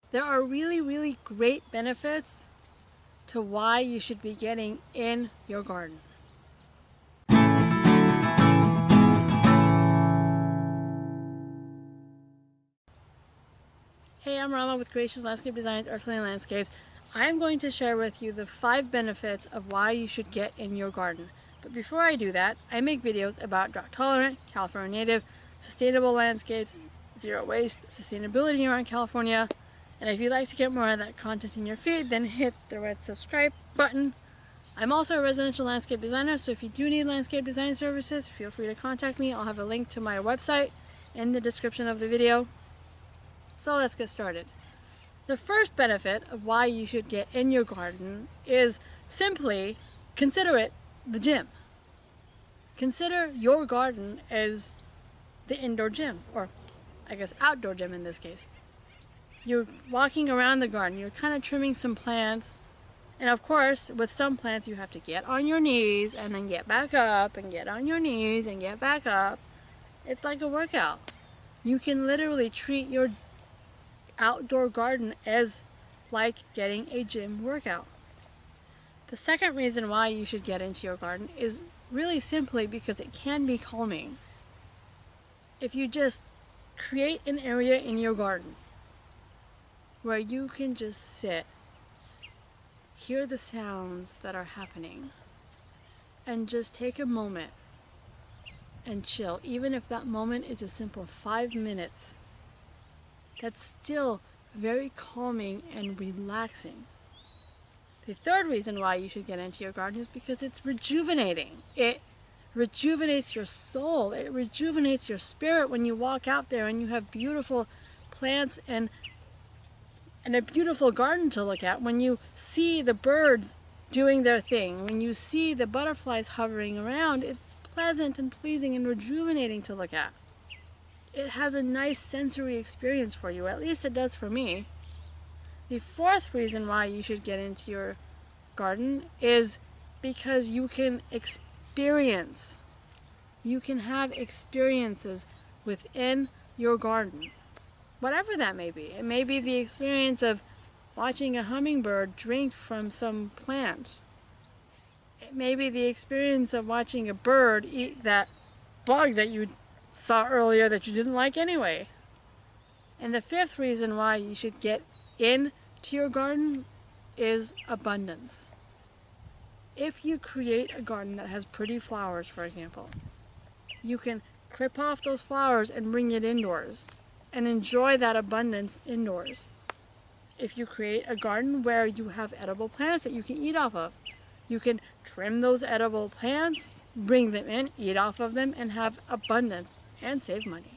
There are really great benefits to why you should be getting in your garden. Hey, I'm Rama with Gracious Landscape Designs, Earthly Landscapes. I'm going to share with you the 5 benefits of why you should get in your garden. But before I do that, I make videos about drought tolerant, California native, sustainable landscapes, zero waste, sustainability around California. And if you'd like to get more of that content in your feed, then hit the red subscribe button. I'm also a residential landscape designer, so if you do need landscape design services, feel free to contact me. I'll have a link to my website in the description of the video. So let's get started. The first benefit of why you should get in your garden is simply consider it the gym. Consider your garden as the indoor gym, or I guess outdoor gym in this case. You're walking around the garden, you're kind of trimming some plants, and of course with some plants you have to get on your knees and then get back up and get on your knees and get back up. It's like a workout. You can literally treat your outdoor garden as like getting a gym workout. The second reason why you should get into your garden is really simply because it can be calming. If you just create an area in your garden where you can just sit, hear the sounds that are happening, and just take a moment and chill, even if that moment is a simple 5 minutes, that's still very calming and relaxing. The third reason why you should get into your garden is because it's rejuvenating. It rejuvenates your soul. It rejuvenates your spirit when you walk out there and you have beautiful plants and a beautiful garden to look at. When you see the birds doing their thing, when you see the butterflies hovering around, it's pleasant and pleasing and rejuvenating to look at. It has a nice sensory experience for you, at least it does for me. The fourth reason why you should get into your garden is because you can experience. You can have experiences within your garden. Whatever that may be. It may be the experience of watching a hummingbird drink from some plant. It may be the experience of watching a bird eat that bug that you saw earlier that you didn't like anyway. And the fifth reason why you should get into your garden is abundance. If you create a garden that has pretty flowers, for example, you can clip off those flowers and bring it indoors and enjoy that abundance indoors. If you create a garden where you have edible plants that you can eat off of, you can trim those edible plants, bring them in, eat off of them, and have abundance and save money.